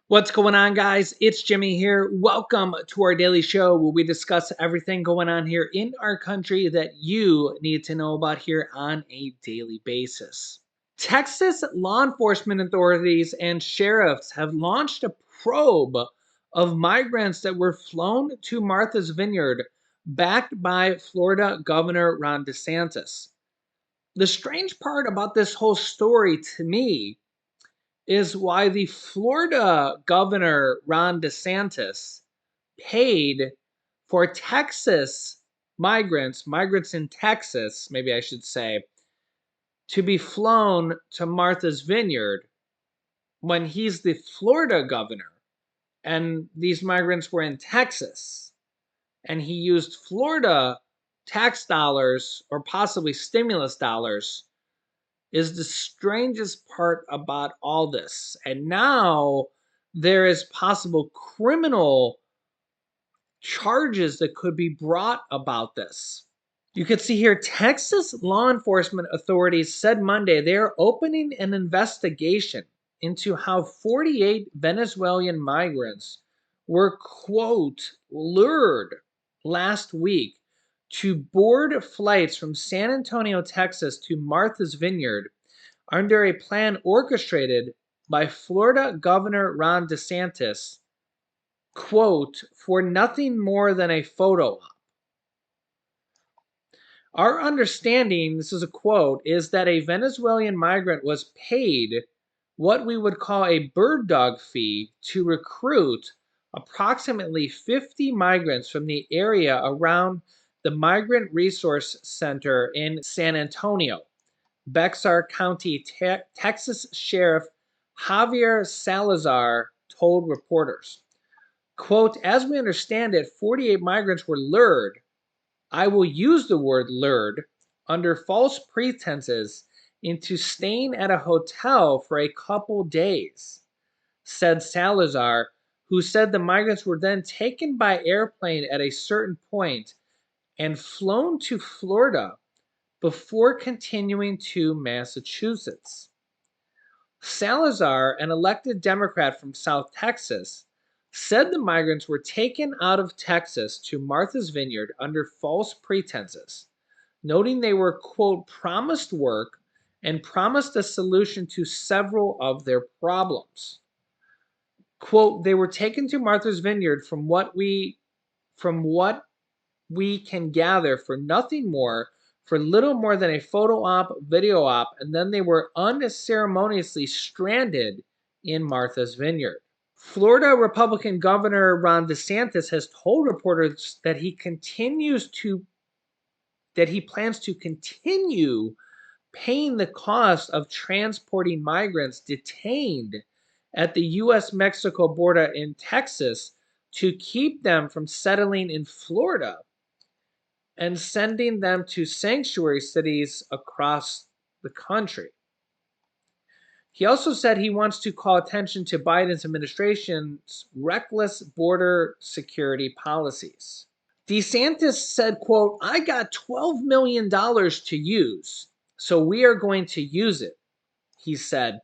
What's going on, guys? It's Jimmy here. Welcome to our daily show where we discuss everything going on here in our country that you need to know about here on a daily basis. Texas law enforcement authorities and sheriffs have launched a probe of migrants that were flown to Martha's Vineyard, backed by Florida Governor Ron Desantis. The strange part about this whole story to me is why the Florida Governor Ron Desantis paid for Texas migrants in Texas, maybe I should say, to be flown to Martha's Vineyard when he's the Florida governor and these migrants were in Texas and he used Florida tax dollars or possibly stimulus dollars is the strangest part about all this. And now there is possible criminal charges that could be brought about this. You can see here Texas law enforcement authorities said Monday they are opening an investigation into how 48 Venezuelan migrants were, quote, lured last week to board flights from San Antonio, Texas to Martha's Vineyard under a plan orchestrated by Florida Governor Ron DeSantis, quote, for nothing more than a photo op. Our understanding, this is a quote, is that a Venezuelan migrant was paid what we would call a bird dog fee to recruit approximately 50 migrants from the area around the Migrant Resource Center in San Antonio. Bexar County, Texas Sheriff Javier Salazar told reporters, quote, as we understand it, 48 migrants were lured. I will use the word lured under false pretenses into staying at a hotel for a couple days, said Salazar, who said the migrants were then taken by airplane at a certain point and flown to Florida before continuing to Massachusetts. Salazar, an elected Democrat from South Texas, said the migrants were taken out of Texas to Martha's Vineyard under false pretenses, noting they were, quote, promised work and promised a solution to several of their problems. Quote, they were taken to Martha's Vineyard from what we can gather for nothing more, for little more than a photo op, video op, and then they were unceremoniously stranded in Martha's Vineyard. Florida Republican Governor Ron DeSantis has told reporters that he plans to continue paying the cost of transporting migrants detained at the U.S.-Mexico border in Texas to keep them from settling in Florida and sending them to sanctuary cities across the country. He also said he wants to call attention to Biden's administration's reckless border security policies. DeSantis said, quote, I got $12 million to use, so we are going to use it, he said,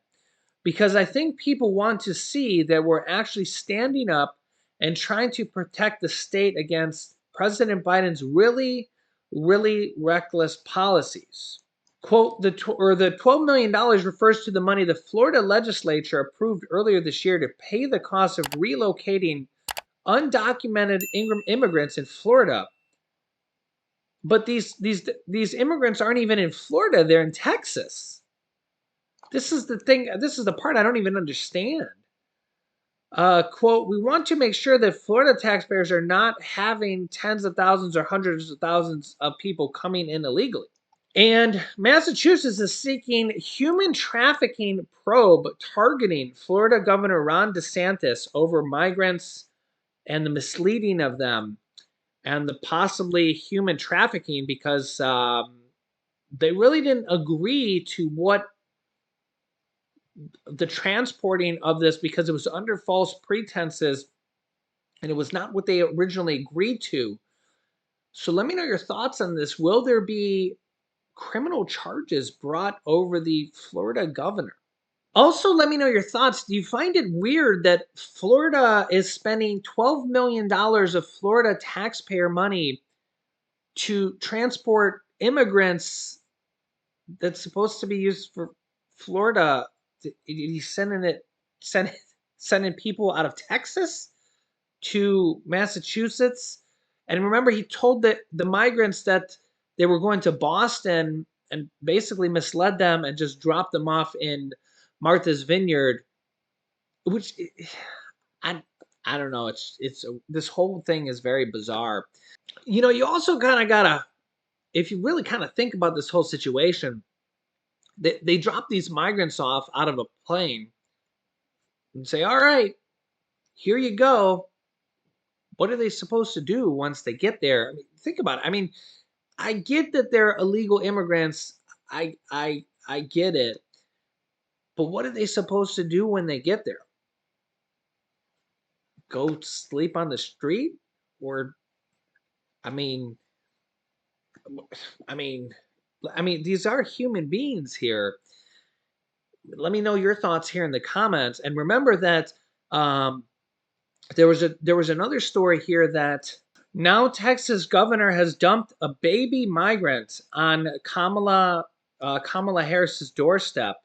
because I think people want to see that we're actually standing up and trying to protect the state against President Biden's really reckless policies. Quote, the $12 million refers to the money the Florida legislature approved earlier this year to pay the cost of relocating undocumented immigrants in Florida. But these immigrants aren't even in Florida, they're in Texas. This is the thing, this is the part I don't even understand. Quote, we want to make sure that Florida taxpayers are not having tens of thousands or hundreds of thousands of people coming in illegally. And Massachusetts is seeking human trafficking probe targeting Florida Governor Ron DeSantis over migrants and the misleading of them and the possibly human trafficking because they really didn't agree to what the transporting of this because it was under false pretenses and it was not what they originally agreed to. So let me know your thoughts on this. Will there be criminal charges brought over the Florida governor? Also, let me know your thoughts. Do you find it weird that Florida is spending $12 million of Florida taxpayer money to transport immigrants that's supposed to be used for Florida? He's sending sending people out of Texas to Massachusetts. And remember, he told the migrants that they were going to Boston and basically misled them and just dropped them off in Martha's Vineyard, which I I don't know. It's this whole thing is very bizarre. You also kind of gotta, if you really kind of think about this whole situation, they drop these migrants off out of a plane and say, "All right, here you go." What are they supposed to do once they get there? I mean, think about it. I mean, I get that they're illegal immigrants. I get it. But what are they supposed to do when they get there? Go sleep on the street? Or I mean, I mean, these are human beings here. Let me know your thoughts here in the comments. And remember that um, there was another story here that now Texas governor has dumped a baby migrant on Kamala Harris's doorstep.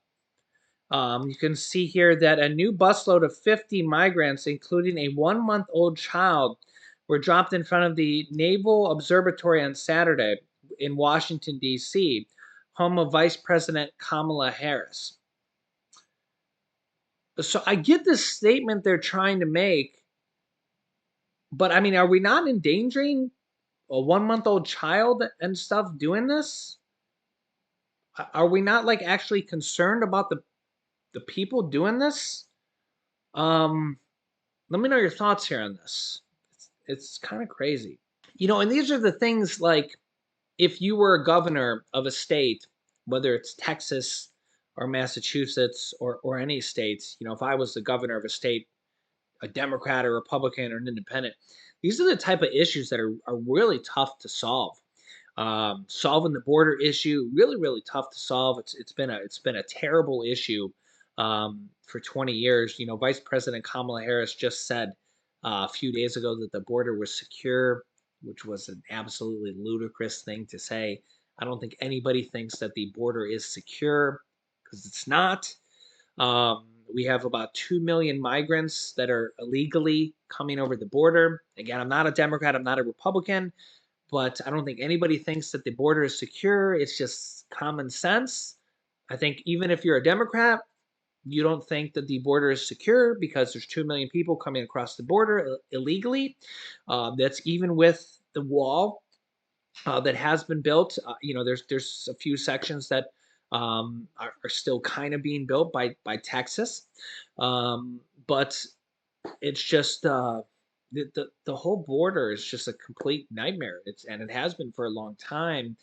You can see here that a new busload of 50 migrants, including a 1-month-old child, were dropped in front of the Naval Observatory on Saturday in Washington, D.C., home of Vice President Kamala Harris. So I get this statement they're trying to make, but I mean, are we not endangering a 1-month-old child and stuff doing this? Are we not like actually concerned about the people doing this? Um, Let me know your thoughts here on this. It's kind of crazy. And these are the things like if you were a governor of a state, whether it's Texas or Massachusetts or any states, if I was the governor of a state, a Democrat or Republican or an independent, these are the type of issues that are really tough to solve. Solving the border issue, really, really tough to solve. It's been a terrible issue for 20 years. Vice President Kamala Harris just said a few days ago that the border was secure, which was an absolutely ludicrous thing to say. I don't think anybody thinks that the border is secure because it's not. We have about 2 million migrants that are illegally coming over the border. Again, I'm not a Democrat, I'm not a Republican, but I don't think anybody thinks that the border is secure. It's just common sense. I think even if you're a Democrat, you don't think that the border is secure because there's 2 million people coming across the border illegally. That's even with the wall that has been built. There's a few sections that are still kind of being built by Texas, but it's just the whole border is just a complete nightmare. It has been for a long time.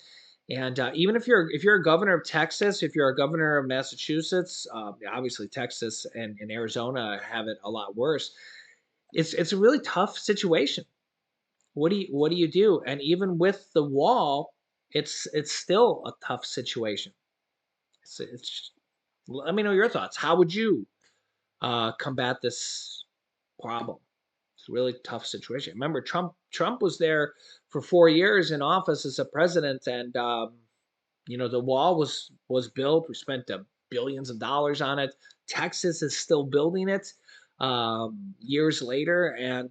And even if you're a governor of Texas, if you're a governor of Massachusetts, obviously Texas and Arizona have it a lot worse. It's a really tough situation. What do you do? And even with the wall, it's still a tough situation. It's Let me know your thoughts. How would you combat this problem? It's a really tough situation. Remember, Trump was there for 4 years in office as a president, and the wall was built. We spent billions of dollars on it. Texas is still building it years later, and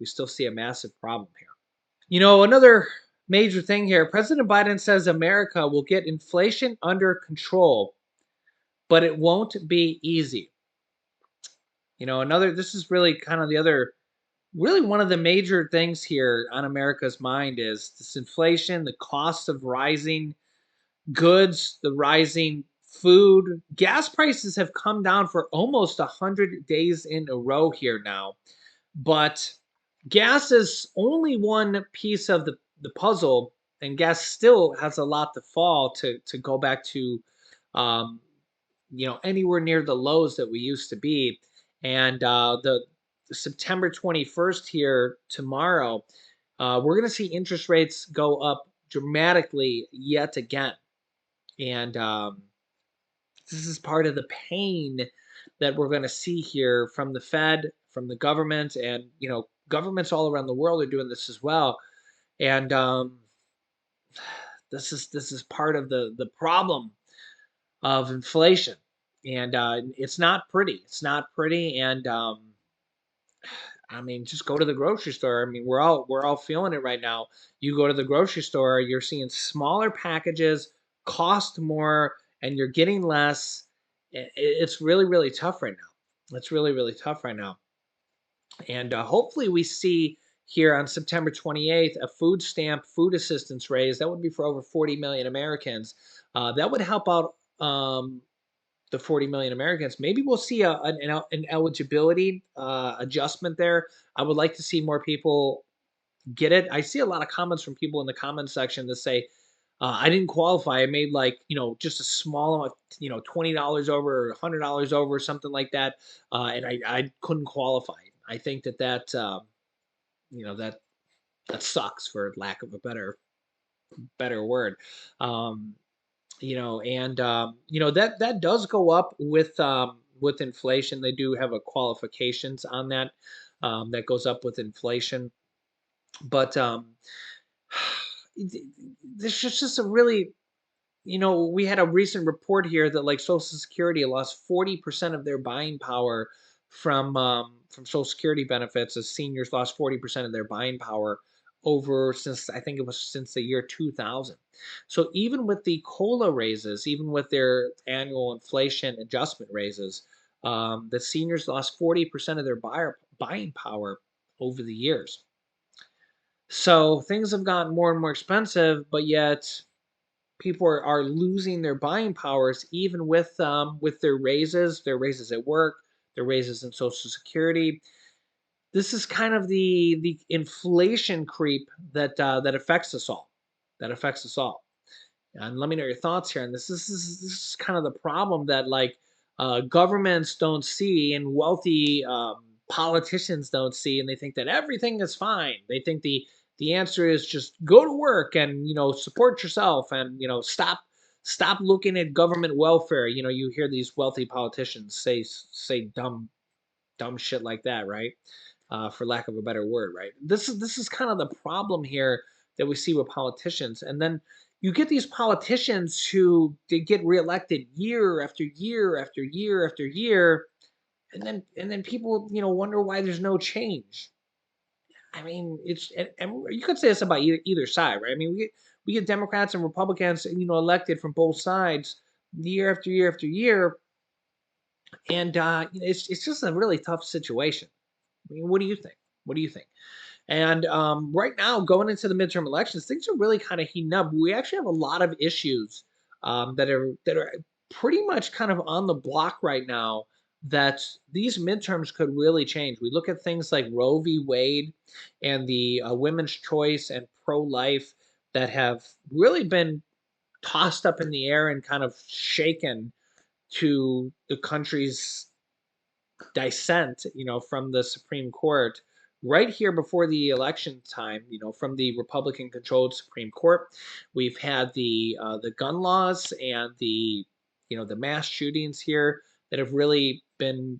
we still see a massive problem here. Another major thing here. President Biden says America will get inflation under control, but it won't be easy. This is really kind of the other, really one of the major things here on America's mind is this inflation, the cost of rising goods, the rising food. Gas prices have come down for almost 100 days in a row here now. But gas is only one piece of the puzzle, and gas still has a lot to fall to go back to um, anywhere near the lows that we used to be. And the September 21st here tomorrow, we're going to see interest rates go up dramatically yet again. And This is part of the pain that we're going to see here from the Fed, from the government, and governments all around the world are doing this as well. And this is part of the problem of inflation, and it's not pretty. It's not pretty, and I mean, just go to the grocery store. I mean, we're all feeling it right now. You go to the grocery store, you're seeing smaller packages cost more, and you're getting less. It's really, really tough right now. It's really, really tough right now. And hopefully, we see here on September 28th a food assistance raise. That would be for over 40 million Americans. That would help out the 40 million Americans. Maybe we'll see an eligibility adjustment there. I would like to see more people get it. I see a lot of comments from people in the comment section that say, I didn't qualify. I made like, just a small amount, $20 over or $100 over or something like that. And I couldn't qualify. I think that you know, that, that sucks for lack of a better word. Um, and that does go up with inflation. They do have a qualifications on that, that goes up with inflation. But there's just a really, we had a recent report here that like Social Security lost 40% of their buying power from Social Security benefits, as seniors lost 40% of their buying power over since I think it was since the year 2000. So even with the COLA raises, even with their annual inflation adjustment raises, the seniors lost 40% of their buying power over the years. So things have gotten more and more expensive, but yet people are losing their buying powers even with their raises at work, their raises in Social Security. This is kind of the inflation creep that affects us all. That affects us all. And let me know your thoughts here. And this is kind of the problem that like governments don't see and wealthy politicians don't see, and they think that everything is fine. They think the answer is just go to work and support yourself and stop looking at government welfare. You hear these wealthy politicians say dumb shit like that, right? For lack of a better word, right? This is kind of the problem here that we see with politicians, and then you get these politicians who they get reelected year after year after year after year, and then people wonder why there's no change. I mean, and you could say this about either side, right? I mean, we get Democrats and Republicans, elected from both sides year after year after year, and it's just a really tough situation. I mean, what do you think? What do you think? And right now, going into the midterm elections, things are really kind of heating up. We actually have a lot of issues that are pretty much kind of on the block right now. That these midterms could really change. We look at things like Roe v. Wade and the women's choice and pro-life that have really been tossed up in the air and kind of shaken to the country's dissent, from the Supreme Court right here before the election time, from the Republican-controlled Supreme Court. We've had the gun laws and the mass shootings here that have really been,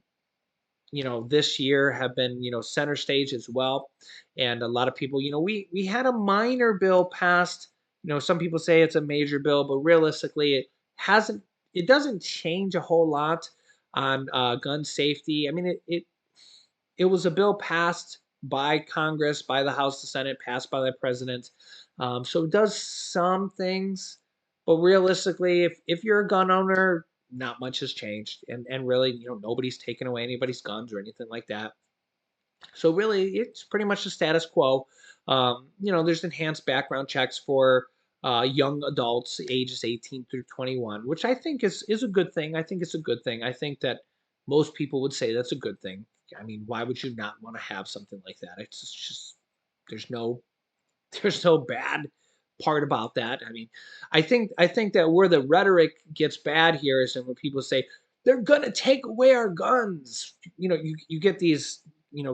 this year have been, center stage as well. And a lot of people, we had a minor bill passed. Some people say it's a major bill, but realistically, hasn't. It doesn't change a whole lot on gun safety. I mean, it was a bill passed by Congress, by the House, the Senate, passed by the president. So it does some things, but realistically, if you're a gun owner, not much has changed, and really, nobody's taken away anybody's guns or anything like that. So really, it's pretty much the status quo. There's enhanced background checks for young adults ages 18 through 21, which I think is a good thing. I think it's a good thing. I think that most people would say that's a good thing. I mean, why would you not want to have something like that? It's just there's no there's no bad part about that. I mean, I think that where the rhetoric gets bad here is when people say they're gonna take away our guns. You get these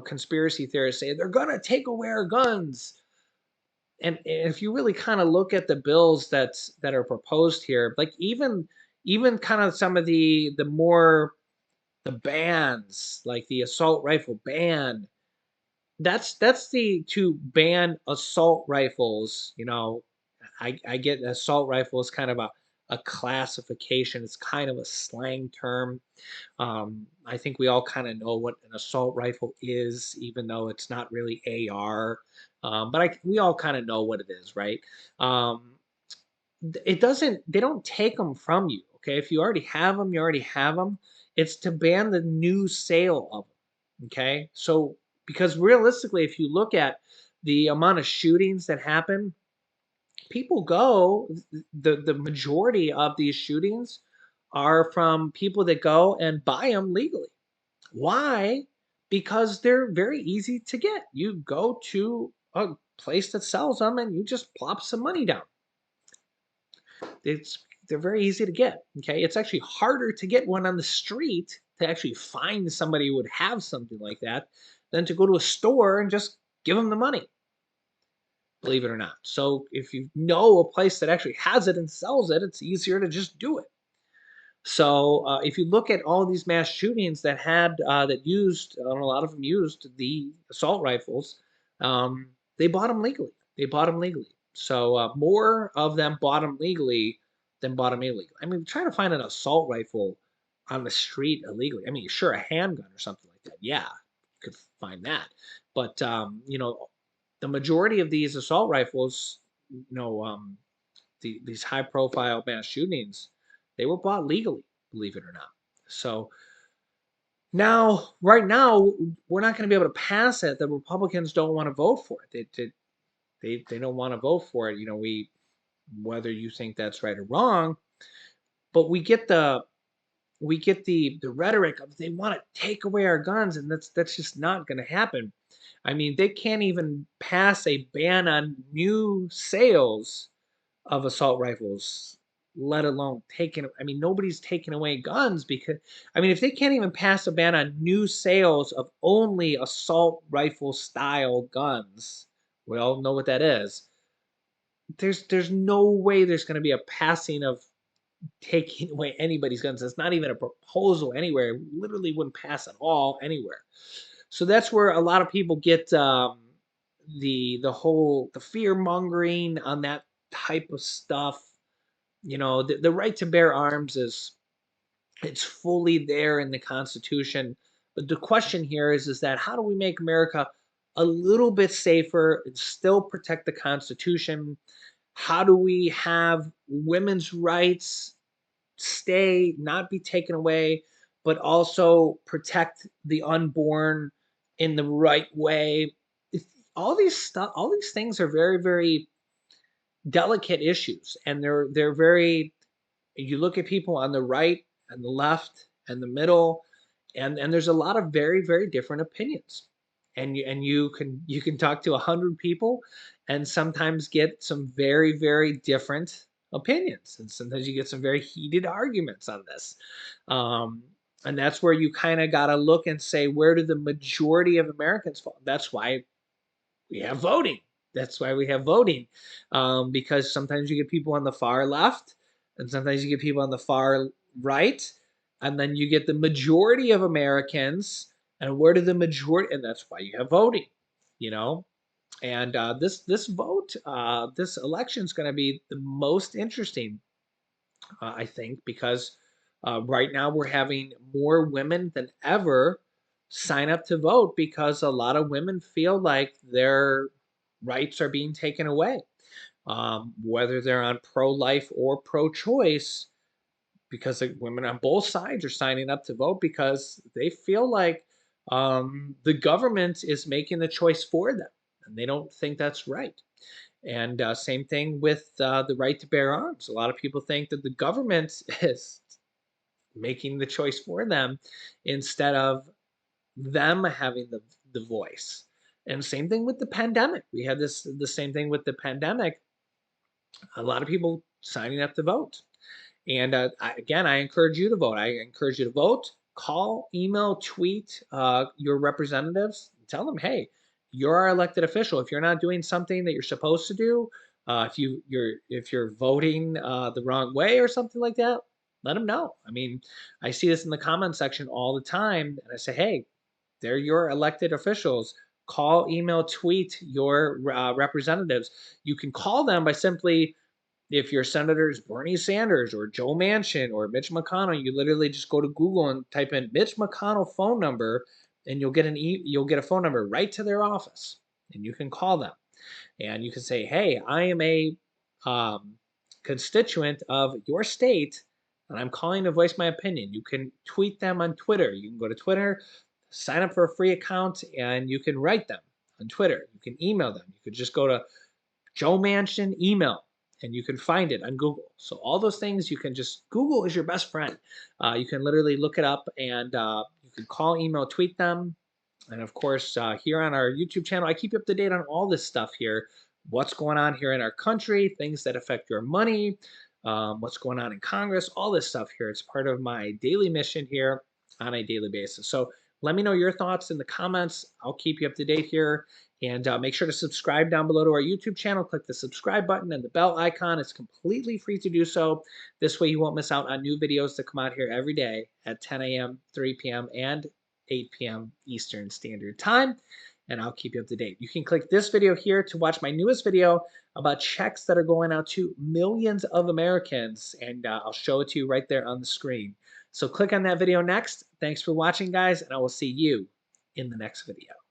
conspiracy theorists say they're gonna take away our guns. And if you really kind of look at the bills that are proposed here, like even kind of some of the more the bans, like the assault rifle ban. That's the to ban assault rifles. I get assault rifle is kind of a classification. It's kind of a slang term. I think we all kind of know what an assault rifle is, even though it's not really AR. But we all kind of know what it is, right? Um, it doesn't. They don't take them from you. Okay, if you already have them, you already have them. It's to ban the new sale of them. Okay, so because realistically, if you look at the amount of shootings that happen, people go. The majority of these shootings are from people that go and buy them legally. Why? Because they're very easy to get. You go to a place that sells them and you just plop some money down. They're very easy to get. Okay, it's actually harder to get one on the street to actually find somebody who would have something like that than to go to a store and just give them the money. Believe it or not. So if you know a place that actually has it and sells it, it's easier to just do it. So if you look at all these mass shootings that had that used, a lot of them used the assault rifles, they bought them legally. They bought them legally. So more of them bought them legally than bought them illegally. I mean, trying to find an assault rifle on the street illegally. I mean, sure, a handgun or something like that. Yeah, you could find that. But the majority of these assault rifles, you know, these high profile mass shootings, they were bought legally, believe it or not. So now, right now, we're not going to be able to pass it. The Republicans don't want to vote for it. They don't want to vote for it. We, whether you think that's right or wrong, but we get the rhetoric of they want to take away our guns, and that's just not going to happen. I mean, they can't even pass a ban on new sales of assault rifles, let alone taking. I mean, nobody's taking away guns because, I mean, if they can't even pass a ban on new sales of only assault rifle style guns, we all know what that is. There's no way there's going to be a passing of taking away anybody's guns. It's not even a proposal anywhere. It literally wouldn't pass at all anywhere. So that's where a lot of people get the fear mongering on that type of stuff. The right to bear arms it's fully there in the Constitution. But the question here is that how do we make America a little bit safer and still protect the Constitution? How do we have women's rights stay, not be taken away, but also protect the unborn in the right way? All these things are very, very delicate issues, and they're very. You look at people on the right and the left and the middle, and there's a lot of very, very different opinions, and you can talk to 100 people and sometimes get some very, very different opinions, and sometimes you get some very heated arguments on this. um, and that's where you kind of got to look and say, where do the majority of Americans fall? That's why we have voting. That's why we have voting, because sometimes you get people on the far left, and sometimes you get people on the far right, and then you get the majority of Americans. And where do the majority? And that's why you have voting. You know, and this election is going to be the most interesting, I think, because right now we're having more women than ever sign up to vote because a lot of women feel like their rights are being taken away, whether they're on pro life or pro choice, because women on both sides are signing up to vote because they feel like the government is making the choice for them and they don't think that's right. And same thing with the right to bear arms. A lot of people think that the government is making the choice for them instead of them having the voice. And same thing with the pandemic. We had the same thing with the pandemic. A lot of people signing up to vote. And again, I encourage you to vote. I encourage you to vote. Call, email, tweet your representatives. Tell them, hey, you're our elected official. If you're not doing something that you're supposed to do, if you're voting the wrong way or something like that, let them know. I mean, I see this in the comment section all the time, and I say, hey, they're your elected officials. Call, email, tweet your representatives. You can call them by simply, if your senator is Bernie Sanders or Joe Manchin or Mitch McConnell, you literally just go to Google and type in Mitch McConnell phone number, and you'll get a phone number right to their office, and you can call them, and you can say, "Hey, I am a um, constituent of your state, and I'm calling to voice my opinion." You can tweet them on Twitter. You can go to Twitter, sign up for a free account, and you can write them on Twitter. You can email them. You could just go to Joe Manchin email, and you can find it on Google. So all those things you can just Google is your best friend. You can literally look it up, and you can call, email, tweet them. And of course, here on our YouTube channel, I keep you up to date on all this stuff here. What's going on here in our country, things that affect your money, what's going on in Congress, all this stuff here. It's part of my daily mission here on a daily basis. So let me know your thoughts in the comments. I'll keep you up to date here. And make sure to subscribe down below to our YouTube channel. Click the subscribe button and the bell icon. It's completely free to do so. This way you won't miss out on new videos that come out here every day at 10 a.m., 3 p.m., and 8 p.m. Eastern Standard Time, and I'll keep you up to date. You can click this video here to watch my newest video about checks that are going out to millions of Americans, and I'll show it to you right there on the screen. So click on that video next. Thanks for watching, guys, and I will see you in the next video.